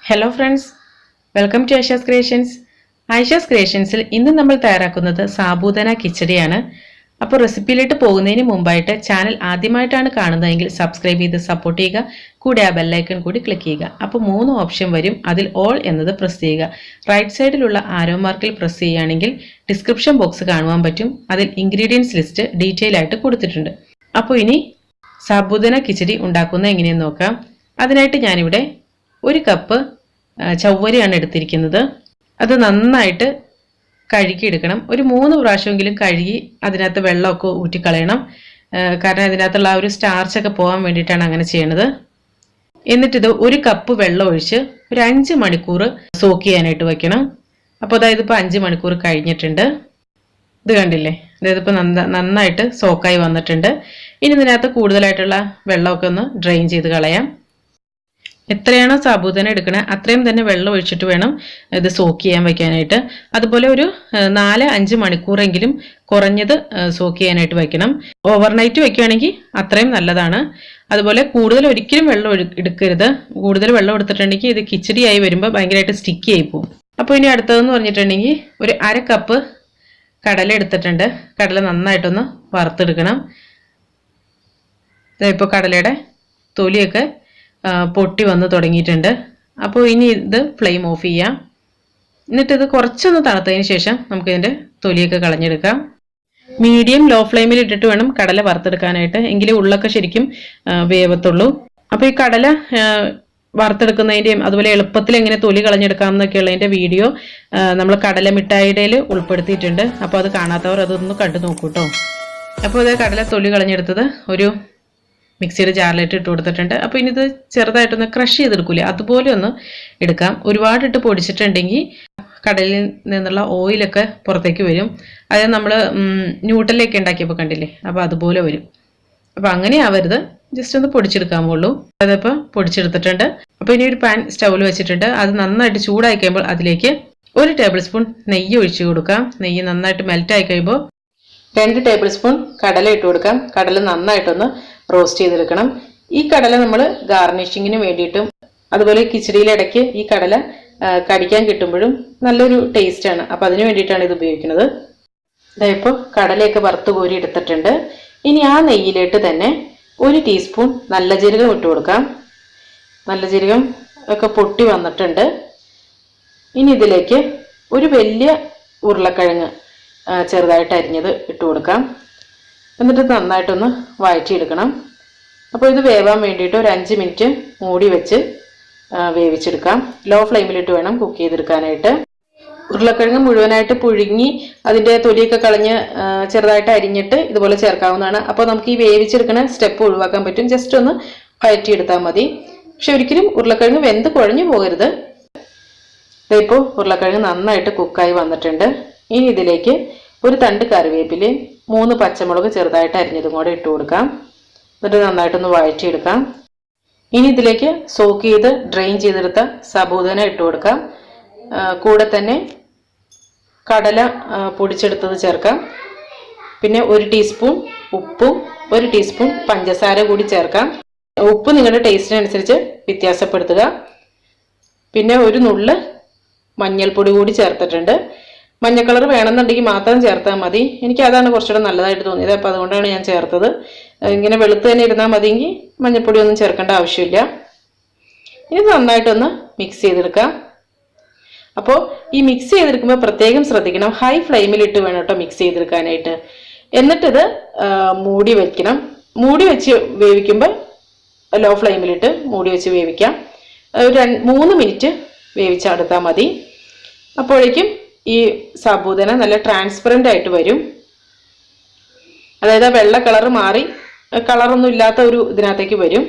Hello friends, welcome to Aisha's Creations. Aisha's Creationsൽ ഇന്ന് നമ്മൾ തയ്യാറാക്കുന്നത് സാബൂദാന കിച്ചടിയാണ്. അപ്പോൾ റെസിപ്പിയിലേക്ക് പോകുന്നതിന് മുമ്പായിട്ട് ചാനൽ ആദ്യമായിട്ടാണ് കാണുന്നതെങ്കിൽ സബ്സ്ക്രൈബ് ചെയ്ത് സപ്പോർട്ട് ചെയ്യുക. കൂടെ ആ ബെൽ ഐക്കൺ കൂടി ക്ലിക്ക് ചെയ്യുക. അപ്പോൾ 3 ഓപ്ഷൻ വരും. അതിൽ ഓൾ എന്നത് പ്രസ് ചെയ്യുക. റൈറ്റ് സൈഡിലുള്ള ആരോ മാർക്കിൽ പ്രസ് ചെയ്യുകയാണെങ്കിൽ ഡിസ്ക്രിപ്ഷൻ ബോക്സ് കാണുവാൻ പറ്റും. അതിൽ ഇൻഗ്രീഡിയൻസ് ലിസ്റ്റ് ഡീറ്റെയിൽ ആയിട്ട് കൊടുത്തിട്ടുണ്ട്. അപ്പോൾ ഇനി സാബൂദാന കിച്ചടി ഉണ്ടാക്കുന്നത് എങ്ങനെയെന്ന് നോക്കാം. അതിനായിട്ട് ഞാനിവിടെ 1 കപ്പ് ചവ്വരിയാണ് എടുത്തിരിക്കുന്നത്. അത് നന്നായിട്ട് കഴുകിയെടുക്കണം. ഒരു 3 പ്രാവശ്യമെങ്കിലും കഴുകി അതിനകത്ത് വെള്ളമൊക്കെ ഊറ്റിക്കളയണം. കാരണം അതിനകത്തുള്ള ആ ഒരു സ്റ്റാർച്ചൊക്കെ പോകാൻ വേണ്ടിയിട്ടാണ് അങ്ങനെ ചെയ്യണത്. എന്നിട്ടിത് 1 കപ്പ് വെള്ളം ഒഴിച്ച് ഒരു 5 മണിക്കൂർ സോക്ക് ചെയ്യാനായിട്ട് വയ്ക്കണം. അപ്പോൾ അതായത് ഇപ്പോൾ 5 മണിക്കൂർ കഴിഞ്ഞിട്ടുണ്ട്. ഇത് കണ്ടില്ലേ, അതായത് ഇപ്പോൾ നന്നായിട്ട് സോക്കായി വന്നിട്ടുണ്ട്. ഇനി ഇതിനകത്ത് കൂടുതലായിട്ടുള്ള വെള്ളമൊക്കെ ഒന്ന് ഡ്രെയിൻ ചെയ്ത് കളയാം. എത്രയാണോ സാബൂദാന എടുക്കണേ അത്രയും തന്നെ വെള്ളം ഒഴിച്ചിട്ട് വേണം ഇത് സോക്ക് ചെയ്യാൻ വയ്ക്കാനായിട്ട്. അതുപോലെ ഒരു 4-5 മണിക്കൂറെങ്കിലും കുറഞ്ഞത് സോക്ക് ചെയ്യാനായിട്ട് വയ്ക്കണം. ഓവർനൈറ്റ് വയ്ക്കുകയാണെങ്കിൽ അത്രയും നല്ലതാണ്. അതുപോലെ കൂടുതൽ ഒരിക്കലും വെള്ളം എടുക്കരുത്. കൂടുതൽ വെള്ളം എടുത്തിട്ടുണ്ടെങ്കിൽ ഇത് കിച്ചടിയായി വരുമ്പോൾ ഭയങ്കരമായിട്ട് സ്റ്റിക്കി ആയി പോകും. അപ്പോൾ ഇനി അടുത്തതെന്ന് പറഞ്ഞിട്ടുണ്ടെങ്കിൽ ഒരു 1/2 കപ്പ് കടല എടുത്തിട്ടുണ്ട്. കടല നന്നായിട്ടൊന്ന് വറുത്തെടുക്കണം. ഇപ്പോൾ കടലയുടെ തൊലിയൊക്കെ പൊട്ടി വന്ന് തുടങ്ങിയിട്ടുണ്ട്. അപ്പോൾ ഇനി ഇത് ഫ്ലെയിം ഓഫ് ചെയ്യാം. എന്നിട്ടിത് കുറച്ചൊന്ന് തണുത്തതിന് ശേഷം നമുക്കിതിൻ്റെ തൊലിയൊക്കെ കളഞ്ഞെടുക്കാം. മീഡിയം ലോ ഫ്ലെയിമിൽ ഇട്ടിട്ട് വേണം കടല വറുത്തെടുക്കാനായിട്ട്, എങ്കിലേ ഉള്ളൊക്കെ ശരിക്കും വേവത്തുള്ളൂ. അപ്പോൾ ഈ കടല വറുത്തെടുക്കുന്നതിൻ്റെയും അതുപോലെ എളുപ്പത്തിൽ എങ്ങനെ തൊലി കളഞ്ഞെടുക്കാം എന്നൊക്കെയുള്ളതിൻ്റെ വീഡിയോ നമ്മൾ കടല മിഠായിടയിൽ ഉൾപ്പെടുത്തിയിട്ടുണ്ട്. അപ്പോൾ അത് കാണാത്തവർ അതൊന്ന് കണ്ടു നോക്കൂ കേട്ടോ. അപ്പോൾ ഇത് കടല തൊലി കളഞ്ഞെടുത്തത് ഒരു മിക്സിയുടെ ജാറിലിട്ട് ഇട്ട് കൊടുത്തിട്ടുണ്ട്. അപ്പോൾ ഇനി ഇത് ചെറുതായിട്ടൊന്ന് ക്രഷ് ചെയ്തെടുക്കൂലേ, അതുപോലെ ഒന്ന് എടുക്കാം. ഒരുപാടിട്ട് പൊടിച്ചിട്ടുണ്ടെങ്കിൽ കടലിൽ നിന്നുള്ള ഓയിലൊക്കെ പുറത്തേക്ക് വരും. അതായത് നമ്മൾ ന്യൂട്ടലൊക്കെ ഉണ്ടാക്കിയപ്പോൾ കണ്ടില്ലേ, അപ്പോൾ അതുപോലെ വരും. അപ്പോൾ അങ്ങനെ ആവരുത്, ജസ്റ്റ് ഒന്ന് പൊടിച്ചെടുക്കാമുള്ളൂ. അതിപ്പോൾ പൊടിച്ചെടുത്തിട്ടുണ്ട്. അപ്പോൾ ഇനി ഒരു പാൻ സ്റ്റൗവിൽ വെച്ചിട്ടുണ്ട്. അത് നന്നായിട്ട് ചൂടായി കഴിയുമ്പോൾ അതിലേക്ക് 1 ടേബിൾ സ്പൂൺ നെയ്യ് ഒഴിച്ചു കൊടുക്കാം. നെയ്യ് നന്നായിട്ട് മെൽറ്റായി കഴിയുമ്പോൾ 2 ടേബിൾ സ്പൂൺ കടല ഇട്ട് കൊടുക്കാം. കടല നന്നായിട്ടൊന്ന് റോസ്റ്റ് ചെയ്തെടുക്കണം. ഈ കടല നമ്മൾ ഗാർണിഷിങ്ങിന് വേണ്ടിയിട്ടും അതുപോലെ കിച്ചടിയിലെ ഇടയ്ക്ക് ഈ കടല കടിക്കാൻ കിട്ടുമ്പോഴും നല്ലൊരു ടേസ്റ്റാണ്. അപ്പോൾ അതിന് വേണ്ടിയിട്ടാണ് ഇത് ഉപയോഗിക്കുന്നത്. ഇപ്പോൾ കടലയൊക്കെ വറുത്ത് കോരി എടുത്തിട്ടുണ്ട്. ഇനി ആ നെയ്യിലേക്ക് തന്നെ 1 ടീസ്പൂൺ നല്ല ജീരകം ഇട്ട് കൊടുക്കാം. നല്ല ജീരകം ഒക്കെ പൊട്ടി വന്നിട്ടുണ്ട്. ഇനി ഇതിലേക്ക് ഒരു വലിയ ഉരുളക്കിഴങ്ങ് ചെറുതായിട്ട് അരിഞ്ഞത് ഇട്ട് കൊടുക്കാം. എന്നിട്ട് നന്നായിട്ടൊന്ന് വഴറ്റിയെടുക്കണം. അപ്പോൾ ഇത് വേവാൻ വേണ്ടിയിട്ട് ഒരു 5 മിനിറ്റ് മൂടി വെച്ച് വേവിച്ചെടുക്കാം. ലോ ഫ്ലെയിമിലിട്ട് വേണം കുക്ക് ചെയ്തെടുക്കാനായിട്ട്. ഉരുളക്കിഴങ്ങ് മുഴുവനായിട്ട് പുഴുങ്ങി അതിൻ്റെ തൊലിയൊക്കെ കളഞ്ഞ് ചെറുതായിട്ട് അരിഞ്ഞിട്ട് ഇതുപോലെ ചേർക്കാവുന്നതാണ്. അപ്പോൾ നമുക്ക് ഈ വേവിച്ചെടുക്കുന്ന സ്റ്റെപ്പ് ഒഴിവാക്കാൻ പറ്റും. ജസ്റ്റ് ഒന്ന് വഴറ്റിയെടുത്താൽ മതി. പക്ഷെ ഒരിക്കലും ഉരുളക്കിഴങ്ങ് വെന്ത് കുഴഞ്ഞു പോകരുത്. ഇപ്പോൾ ഉരുളക്കിഴങ്ങ് നന്നായിട്ട് കുക്കായി വന്നിട്ടുണ്ട്. ഇനി ഇതിലേക്ക് ഒരു തണ്ട് കറിവേപ്പിലയും 3 പച്ചമുളക് ചെറുതായിട്ട് അരിഞ്ഞതും കൂടെ ഇട്ട് കൊടുക്കാം. എന്നിട്ട് നന്നായിട്ടൊന്ന് വഴറ്റിയെടുക്കാം. ഇനി ഇതിലേക്ക് സോക്ക് ചെയ്ത് ഡ്രെയിൻ ചെയ്തെടുത്ത സാബൂദാന ഇട്ട് കൊടുക്കാം. കൂടെ തന്നെ കടല പൊടിച്ചെടുത്തത് ചേർക്കാം. പിന്നെ 1 ടീസ്പൂൺ ഉപ്പും 1 ടീസ്പൂൺ പഞ്ചസാര കൂടി ചേർക്കാം. ഉപ്പ് നിങ്ങളുടെ ടേസ്റ്റിനനുസരിച്ച് വ്യത്യാസപ്പെടുത്തുക. പിന്നെ ഒരു നുള്ള് മഞ്ഞൾപ്പൊടി കൂടി ചേർത്തിട്ടുണ്ട്. മഞ്ഞ കളർ വേണമെന്നുണ്ടെങ്കിൽ മാത്രം ചേർത്താൽ മതി. എനിക്ക് അതാണ് കുറച്ചുകൂടെ നല്ലതായിട്ട് തോന്നിയത്. അപ്പോൾ അതുകൊണ്ടാണ് ഞാൻ ചേർത്തത്. ഇങ്ങനെ വെളുത്ത് തന്നെ ഇരുന്നാൽ മതിയെങ്കിൽ മഞ്ഞൾപ്പൊടി ഒന്നും ചേർക്കേണ്ട ആവശ്യമില്ല. ഇത് നന്നായിട്ടൊന്ന് മിക്സ് ചെയ്തെടുക്കാം. അപ്പോൾ ഈ മിക്സ് ചെയ്തെടുക്കുമ്പോൾ പ്രത്യേകം ശ്രദ്ധിക്കണം, ഹൈ ഫ്ലെയിമിലിട്ട് വേണം കേട്ടോ മിക്സ് ചെയ്തെടുക്കാനായിട്ട്. എന്നിട്ടിത് മൂടി വയ്ക്കണം. മൂടി വെച്ച് വേവിക്കുമ്പോൾ ലോ ഫ്ലെയിമിലിട്ട് മൂടി വെച്ച് വേവിക്കാം. ഒരു 3 മിനിറ്റ് വേവിച്ചെടുത്താൽ മതി. അപ്പോഴേക്കും ഈ സാബൂദാന നല്ല ട്രാൻസ്പെറൻ്റ് ആയിട്ട് വരും. അതായത് വെള്ള കളർ മാറി കളറൊന്നും ഇല്ലാത്ത ഒരു ഇതിനകത്തേക്ക് വരും.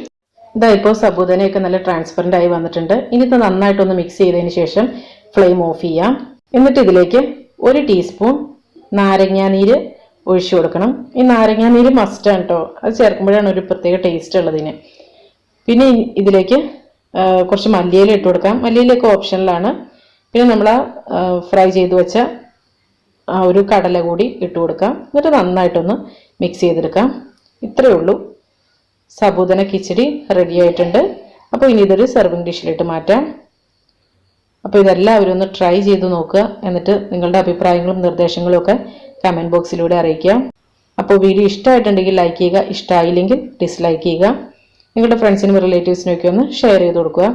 ഇതാ ഇപ്പോൾ സാബൂദാനയൊക്കെ നല്ല ട്രാൻസ്പെറൻ്റ് ആയി വന്നിട്ടുണ്ട്. ഇനി ഇത് നന്നായിട്ടൊന്ന് മിക്സ് ചെയ്തതിന് ശേഷം ഫ്ലെയിം ഓഫ് ചെയ്യാം. എന്നിട്ട് ഇതിലേക്ക് 1 ടീസ്പൂൺ നാരങ്ങാനീര് ഒഴിച്ചു കൊടുക്കണം. ഈ നാരങ്ങാനീര് മസ്റ്റാണ് കേട്ടോ. അത് ചേർക്കുമ്പോഴാണ് ഒരു പ്രത്യേക ടേസ്റ്റ് ഉള്ളതിന്. പിന്നെ ഇതിലേക്ക് കുറച്ച് മല്ലിയില ഇട്ട് കൊടുക്കാം. മല്ലിയിലൊക്കെ ഓപ്ഷനിലാണ്. പിന്നെ നമ്മൾ ഫ്രൈ ചെയ്ത് വെച്ച ഒരു കടല കൂടി ഇട്ട് കൊടുക്കാം. എന്നിട്ട് നന്നായിട്ടൊന്ന് മിക്സ് ചെയ്തെടുക്കാം. ഇത്രയേ ഉള്ളൂ, സാബൂദാന കിച്ചടി റെഡി ആയിട്ടുണ്ട്. അപ്പോൾ ഇനി ഇതൊരു സെർവിങ് ഡിഷിലിട്ട് മാറ്റാം. അപ്പോൾ ഇതെല്ലാവരും ഒന്ന് ട്രൈ ചെയ്ത് നോക്കുക. എന്നിട്ട് നിങ്ങളുടെ അഭിപ്രായങ്ങളും നിർദ്ദേശങ്ങളും ഒക്കെ കമൻറ്റ് ബോക്സിലൂടെ അറിയിക്കുക. അപ്പോൾ വീഡിയോ ഇഷ്ടമായിട്ടുണ്ടെങ്കിൽ ലൈക്ക് ചെയ്യുക, ഇഷ്ടമായില്ലെങ്കിൽ ഡിസ്ലൈക്ക് ചെയ്യുക. നിങ്ങളുടെ ഫ്രണ്ട്സിനും റിലേറ്റീവ്സിനും ഒക്കെ ഒന്ന് ഷെയർ ചെയ്ത് കൊടുക്കുക.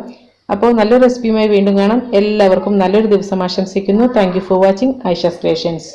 അപ്പോൾ നല്ലൊരു റെസിപ്പിയുമായി വീണ്ടും കാണാം. എല്ലാവർക്കും നല്ലൊരു ദിവസം ആശംസിക്കുന്നു. Thank you for watching Aisha's creations.